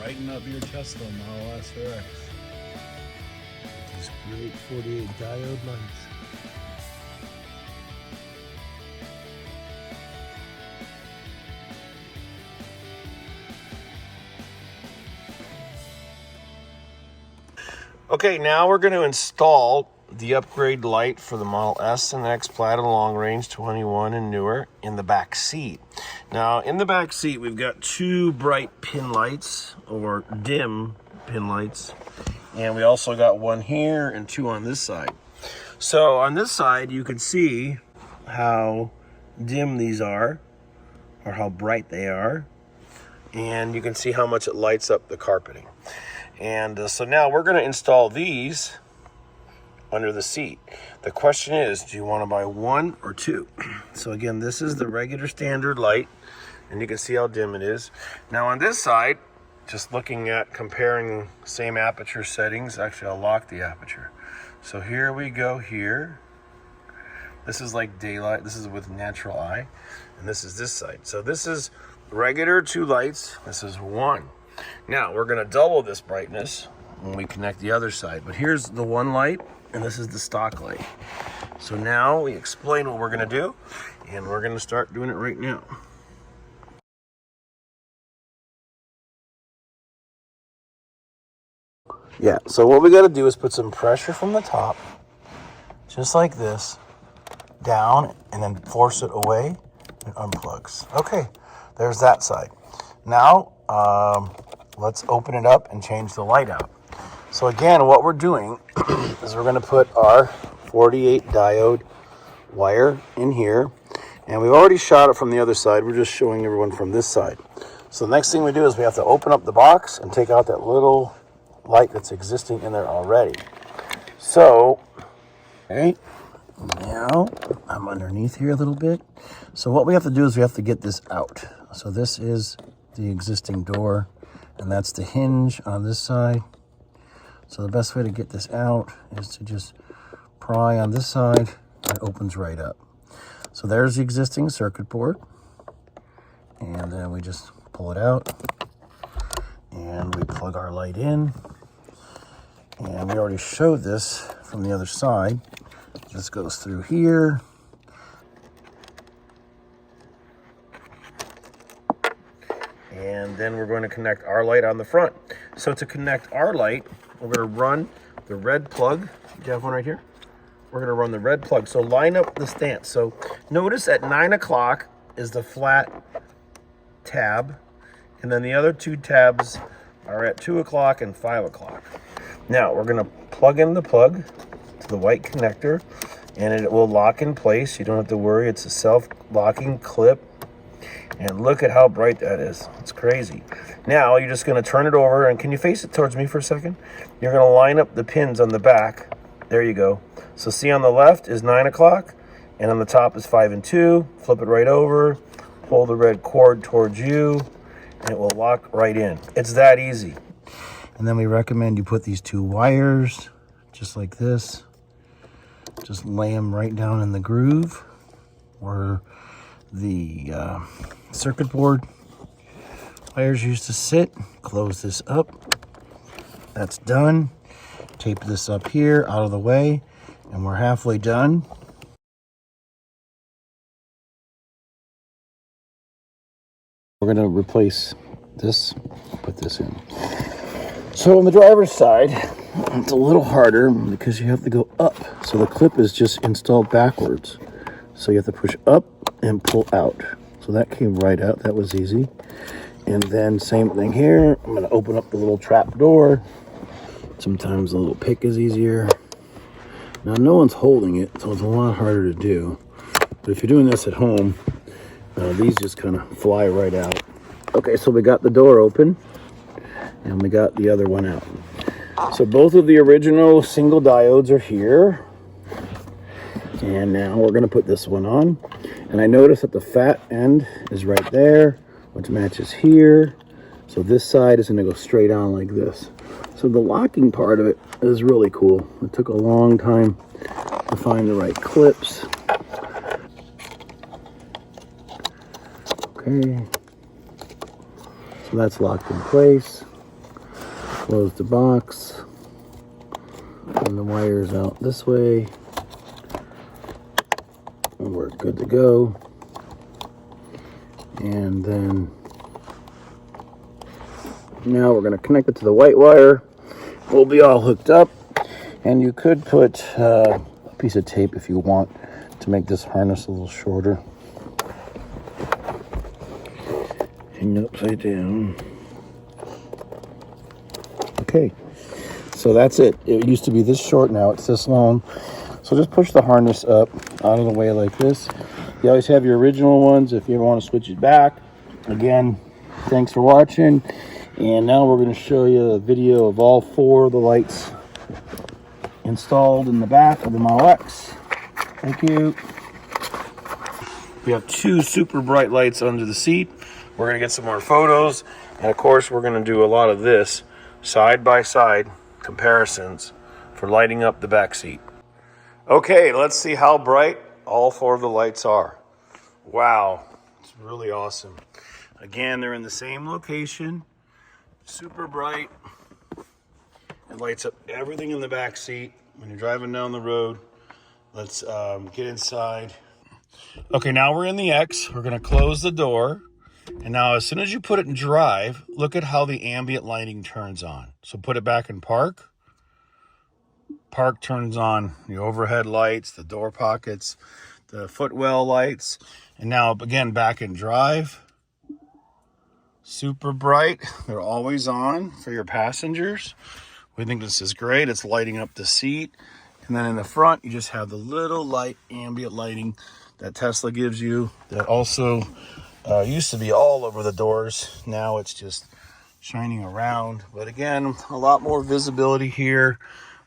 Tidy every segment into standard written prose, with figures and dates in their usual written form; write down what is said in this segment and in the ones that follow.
brighten up your Tesla Model S or X. These great 48 diode lights. Okay, now we're going to install the upgrade light for the Model S and X Plaid and Long Range 21 and newer in the back seat. Now, in the back seat, we've got two bright pin lights, or dim pin lights, and we also got one here and two on this side. So on this side, you can see how dim these are, or how bright they are, and you can see how much it lights up the carpeting. And so now we're going to install these under the seat. The question is, do you want to buy one or two? So again, this is the regular standard light, and you can see how dim it is. Now on this side, just looking at comparing same aperture settings, actually I'll lock the aperture. So here we go here. This is like daylight, this is with natural eye, and this is this side. So this is regular two lights, this is one. Now, we're going to double this brightness when we connect the other side. But here's the one light, and this is the stock light. So now we explain what we're going to do, and we're going to start doing it right now. Yeah, so what we got to do is put some pressure from the top, just like this, down, and then force it away, and unplugs. Okay, there's that side. Now, let's open it up and change the light out. So again, what we're doing is we're going to put our 48 diode wire in here, and we've already shot it from the other side. We're just showing everyone from this side. So the next thing we do is we have to open up the box and take out that little light that's existing in there already. So, okay, now I'm underneath here a little bit. So what we have to do is we have to get this out. So this is the existing door, and that's the hinge on this side. So the best way to get this out is to just pry on this side, and it opens right up. So there's the existing circuit board, and then we just pull it out, and we plug our light in. And we already showed this from the other side. This goes through here. And then we're going to connect our light on the front. So to connect our light, we're going to run the red plug. Do you have one right here? We're going to run the red plug. So line up the stance. So notice at 9 o'clock is the flat tab. And then the other two tabs are at 2 o'clock and 5 o'clock. Now we're going to plug in the plug to the white connector, and it will lock in place. You don't have to worry. It's a self-locking clip. And look at how bright that is. It's crazy. Now you're just going to turn it over, and can you face it towards me for a second? You're going to line up the pins on the back. There you go. So see, on the left is 9 o'clock, and on the top is 5 and 2. Flip it right over, pull the red cord towards you, and it will lock right in. It's that easy. And then we recommend you put these two wires just like this. Just lay them right down in the groove where the circuit board wires used to sit. Close this up. That's done. Tape this up here out of the way, and we're halfway done. We're going to replace this, put this in. So on the driver's side, it's a little harder because you have to go up. So the clip is just installed backwards. So you have to push up and pull out. So that came right out. That was easy. And then same thing here. I'm going to open up the little trap door. Sometimes a little pick is easier. Now no one's holding it, so it's a lot harder to do. But if you're doing this at home, these just kind of fly right out. Okay, so we got the door open, and we got the other one out. So both of the original single diodes are here. And now we're going to put this one on. And I notice that the fat end is right there, which matches here. So this side is going to go straight on like this. So the locking part of it is really cool. It took a long time to find the right clips. Okay. So that's locked in place. close the box, and the wires out this way, and we're good to go. And then now we're going to connect it to the white wire. We'll be all hooked up, and you could put a piece of tape if you want to make this harness a little shorter. Hang it upside down. Okay, so that's it. It used to be this short, now it's this long. So just push the harness up out of the way like this. You always have your original ones if you ever want to switch it back. Again, thanks for watching. And now we're going to show you a video of all 4 of the lights installed in the back of the Model X. Thank you. We have 2 super bright lights under the seat. We're going to get some more photos. And of course, we're going to do a lot of this side-by-side comparisons for lighting up the back seat. Okay, let's see how bright all 4 of the lights are. Wow, it's really awesome. Again, they're in the same location, super bright. It lights up everything in the back seat when you're driving down the road. Let's get inside. Okay, now we're in the X. We're gonna close the door. And now as soon as you put it in drive, look at how the ambient lighting turns on. So put it back in park. Park turns on the overhead lights, the door pockets, the footwell lights. And now again, back in drive. Super bright. They're always on for your passengers. We think this is great. It's lighting up the seat. And then in the front, you just have the little light ambient lighting that Tesla gives you that also used to be all over the doors. Now it's just shining around. But again, a lot more visibility here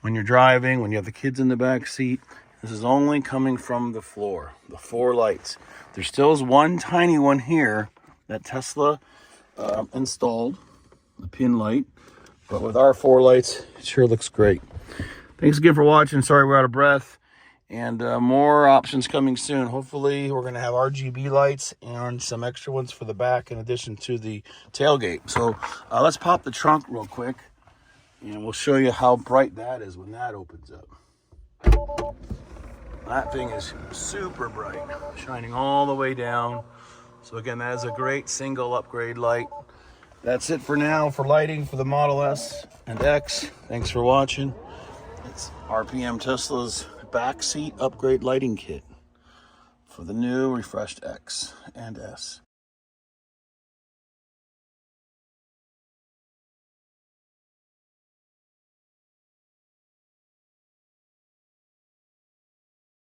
when you're driving, when you have the kids in the back seat. This is only coming from the floor, the 4 lights. There still is one tiny one here that Tesla installed, the pin light. But with our 4 lights, it sure looks great. Thanks again for watching. Sorry we're out of breath. And more options coming soon. Hopefully we're going to have RGB lights and some extra ones for the back in addition to the tailgate. So let's pop the trunk real quick and we'll show you how bright that is when that opens up. That thing is super bright, shining all the way down. So again, that is a great single upgrade light. That's it for now for lighting for the Model S and X. Thanks for watching. It's RPM Tesla's Backseat upgrade lighting kit for the new refreshed X and S.